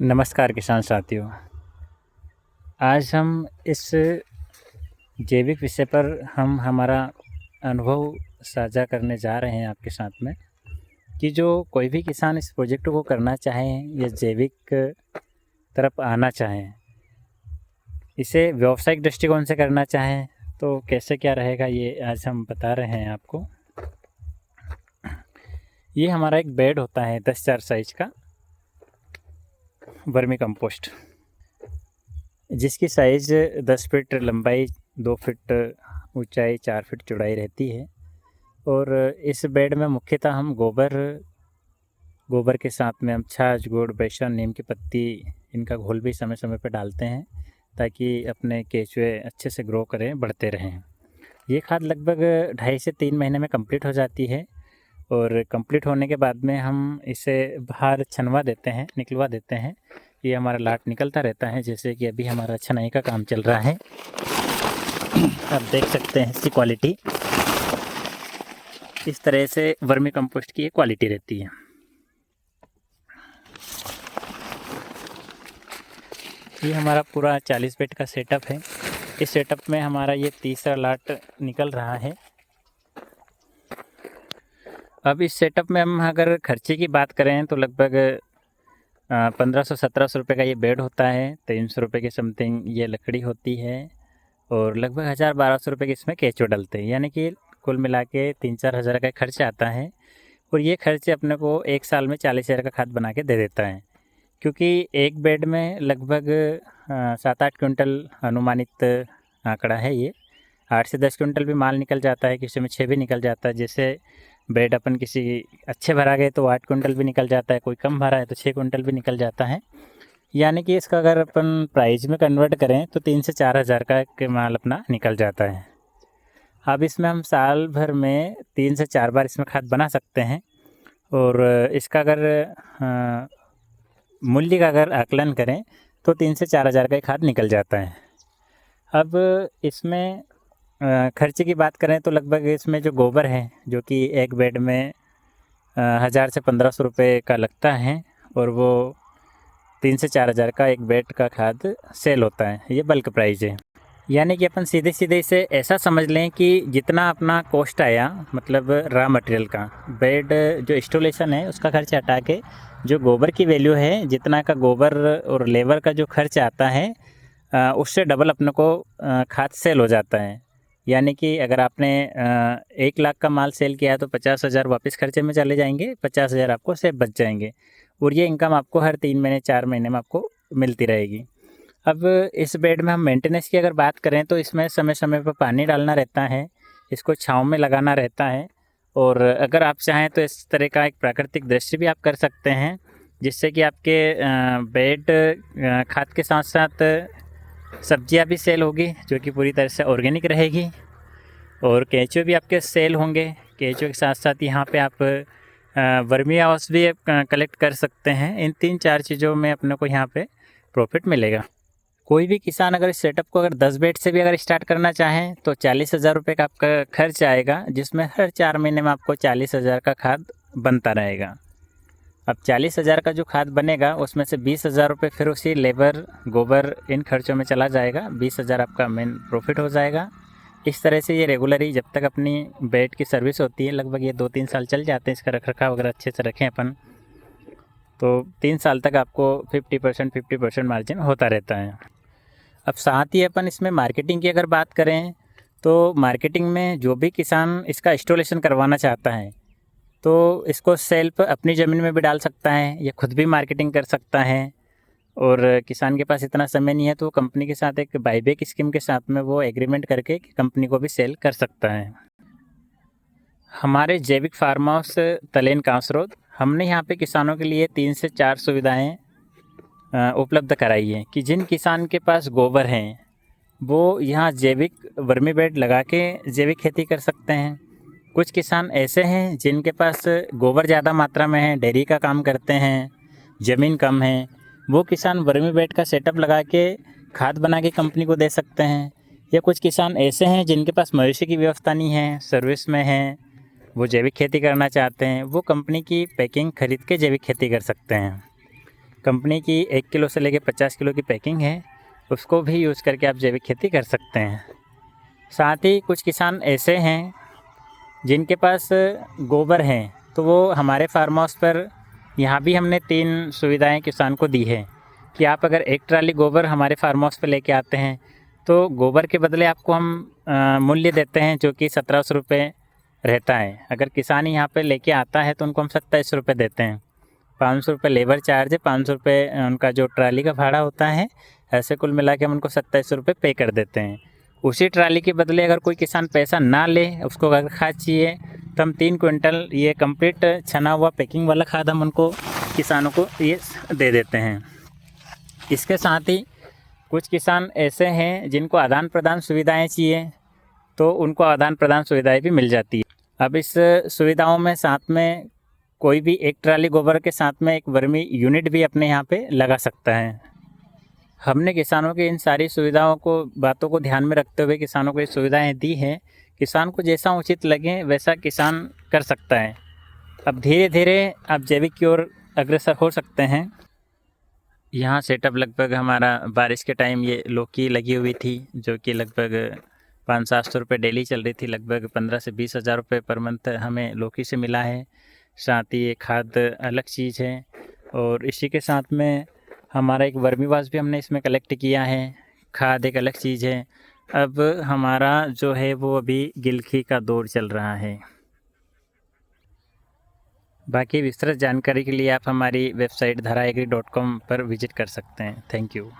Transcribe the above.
नमस्कार किसान साथियों। आज हम इस जैविक विषय पर हम हमारा अनुभव साझा करने जा रहे हैं आपके साथ में कि जो कोई भी किसान इस प्रोजेक्ट को करना चाहें या जैविक तरफ आना चाहें, इसे व्यावसायिक दृष्टिकोण से करना चाहें तो कैसे क्या रहेगा, ये आज हम बता रहे हैं आपको। ये हमारा एक बेड होता है 10x4 साइज का वर्मी कंपोस्ट, जिसकी साइज़ 10 फीट लंबाई, 2 फीट ऊंचाई, 4 फीट चौड़ाई रहती है। और इस बेड में मुख्यतः हम गोबर के साथ में हम छाछ, गुड़, बेसन, नीम की पत्ती, इनका घोल भी समय समय पर डालते हैं ताकि अपने केंचुए अच्छे से ग्रो करें, बढ़ते रहें। ये खाद लगभग 2.5 से 3 महीने में कंप्लीट हो जाती है और कंप्लीट होने के बाद में हम इसे बाहर छनवा देते हैं, निकलवा देते हैं। ये हमारा लाट निकलता रहता है, जैसे कि अभी हमारा छनाई का काम चल रहा है। आप देख सकते हैं इसकी क्वालिटी, इस तरह से वर्मी कंपोस्ट की ये क्वालिटी रहती है। ये हमारा पूरा 40 बेड का सेटअप है। इस सेटअप में हमारा ये तीसरा लाट निकल रहा है। अब इस सेटअप में हम अगर खर्चे की बात करें तो लगभग 1500-1700 रुपये का ये बेड होता है। 300 रुपये के समथिंग ये लकड़ी होती है और लगभग 1000-1200 रुपये के इसमें केंचुए डलते हैं, यानी कि कुल मिला के 3-4 हज़ार का खर्च आता है। और ये खर्चे अपने को 1 साल में 40,000 का खाद बना के दे देता है, क्योंकि एक बेड में लगभग 7-8 क्विंटल अनुमानित आंकड़ा है। ये 8 से 10 क्विंटल भी माल निकल जाता है, किसी में 6 भी निकल जाता है। जैसे बेड अपन किसी अच्छे भरा गए तो 8 क्विंटल भी निकल जाता है, कोई कम भरा है तो 6 क्विंटल भी निकल जाता है। यानी कि इसका अगर अपन प्राइस में कन्वर्ट करें तो 3 से 4 हज़ार का माल अपना निकल जाता है। अब इसमें हम साल भर में 3 से 4 बार इसमें खाद बना सकते हैं। और इसका अगर मूल्य का अगर आकलन करें तो 3 से 4 हज़ार का खाद निकल जाता है। अब इसमें खर्चे की बात करें तो लगभग इसमें जो गोबर है, जो कि एक बेड में 1000 से 1500 रुपये का लगता है, और वो 3 से 4 हज़ार का एक बेड का खाद सेल होता है। ये बल्क प्राइस है। यानी कि अपन सीधे सीधे इसे ऐसा समझ लें कि जितना अपना कॉस्ट आया, मतलब रॉ मटेरियल का, बेड जो इंस्टॉलेशन है उसका खर्च हटा के जो गोबर की वैल्यू है, जितना का गोबर और लेबर का जो खर्च आता है, उससे डबल अपने को खाद सेल हो जाता है। यानी कि अगर आपने 1 लाख का माल सेल किया तो 50,000 वापस खर्चे में चले जाएंगे, 50,000 आपको सेफ बच जाएंगे। और ये इनकम आपको हर 3 महीने 4 महीने में आपको मिलती रहेगी। अब इस बेड में हम मेंटेनेंस की अगर बात करें तो इसमें समय समय पर पानी डालना रहता है, इसको छाँव में लगाना रहता है। और अगर आप चाहें तो इस तरह का एक प्राकृतिक दृश्य भी आप कर सकते हैं, जिससे कि आपके बेड खाद के साथ साथ सब्जियां भी सेल होगी, जो कि पूरी तरह से ऑर्गेनिक रहेगी। और केंचुए भी आपके सेल होंगे। केंचुए के साथ साथ यहाँ पे आप वर्मी हाउस भी कलेक्ट कर सकते हैं। इन 3-4 चीज़ों में अपने को यहाँ पे प्रॉफिट मिलेगा। कोई भी किसान अगर इस सेटअप को अगर 10 बेड से भी अगर स्टार्ट करना चाहें तो 40,000 रुपये का आपका खर्च आएगा, जिसमें हर 4 महीने में आपको 40,000 का खाद बनता रहेगा। अब 40,000 का जो खाद बनेगा उसमें से 20,000 रुपये फिर उसी लेबर, गोबर, इन खर्चों में चला जाएगा। 20,000 आपका मेन प्रॉफिट हो जाएगा। इस तरह से ये रेगुलरली जब तक अपनी बेड की सर्विस होती है, लगभग ये 2-3 साल चल जाते हैं। इसका रखरखाव अगर अच्छे से रखें अपन तो 3 साल तक आपको 50% मार्जिन होता रहता है। अब साथ ही अपन इसमें मार्केटिंग की अगर बात करें तो मार्केटिंग में जो भी किसान इसका इंस्टॉलेशन करवाना चाहता है तो इसको सेल्फ अपनी ज़मीन में भी डाल सकता है या खुद भी मार्केटिंग कर सकता है। और किसान के पास इतना समय नहीं है तो कंपनी के साथ एक बाईबैक स्कीम के साथ में वो एग्रीमेंट करके कंपनी को भी सेल कर सकता है। हमारे जैविक फार्म हाउस तलेन कांसरोद, हमने यहाँ पे किसानों के लिए 3 से 4 सुविधाएं उपलब्ध कराई है कि जिन किसान के पास गोबर हैं वो यहाँ जैविक वर्मी बेड लगा के जैविक खेती कर सकते हैं। कुछ किसान ऐसे हैं जिनके पास गोबर ज़्यादा मात्रा में है, डेयरी का काम करते हैं, ज़मीन कम है, वो किसान वर्मी बेड का सेटअप लगा के खाद बना के कंपनी को दे सकते हैं। या कुछ किसान ऐसे हैं जिनके पास मवेशी की व्यवस्था नहीं है, सर्विस में है, वो जैविक खेती करना चाहते हैं, वो कंपनी की पैकिंग खरीद के जैविक खेती कर सकते हैं। कंपनी की 1 किलो से लेकर 50 किलो की पैकिंग है, उसको भी यूज़ करके आप जैविक खेती कर सकते हैं। साथ ही कुछ किसान ऐसे हैं जिनके पास गोबर हैं, तो वो हमारे फार्म हाउस पर यहाँ भी हमने 3 सुविधाएं किसान को दी है कि आप अगर 1 ट्राली गोबर हमारे फार्म हाउस पर लेके आते हैं तो गोबर के बदले आपको हम मूल्य देते हैं जो कि 1700 रुपये रहता है। अगर किसान यहाँ पे लेके आता है तो उनको हम 27 रुपये देते हैं। 500 रुपये लेबर चार्ज है, 500 रुपये उनका जो ट्राली का भाड़ा होता है, ऐसे कुल मिला के हम उनको 27 रुपये पे कर देते हैं। उसी ट्राली के बदले अगर कोई किसान पैसा ना ले, उसको अगर खाद चाहिए तो हम 3 क्विंटल ये कंप्लीट छना हुआ पैकिंग वाला खाद हम उनको किसानों को ये दे देते हैं। इसके साथ ही कुछ किसान ऐसे हैं जिनको आदान प्रदान सुविधाएं चाहिए, तो उनको आदान प्रदान सुविधाएं भी मिल जाती है। अब इस सुविधाओं में साथ में कोई भी 1 ट्राली गोबर के साथ में एक वर्मी यूनिट भी अपने यहाँ पे लगा सकता है। हमने किसानों की इन सारी सुविधाओं को बातों को ध्यान में रखते हुए किसानों को ये सुविधाएं दी हैं। किसान को जैसा उचित लगे वैसा किसान कर सकता है। अब धीरे धीरे आप जैविक की ओर अग्रसर हो सकते हैं। यहाँ सेटअप लगभग हमारा बारिश के टाइम ये लौकी लगी हुई थी जो कि लगभग 500-700 रुपये डेली चल रही थी। लगभग 15 से 20 हज़ार रुपये पर मंथ हमें लौकी से मिला है। साथ ही ये खाद अलग चीज़ है और इसी के साथ में हमारा एक वर्मीवाश भी हमने इसमें कलेक्ट किया है। खाद एक अलग चीज़ है। अब हमारा जो है वो अभी गिलकी का दौर चल रहा है। बाकी विस्तृत जानकारी के लिए आप हमारी वेबसाइट dharaagri.com पर विजिट कर सकते हैं। Thank you.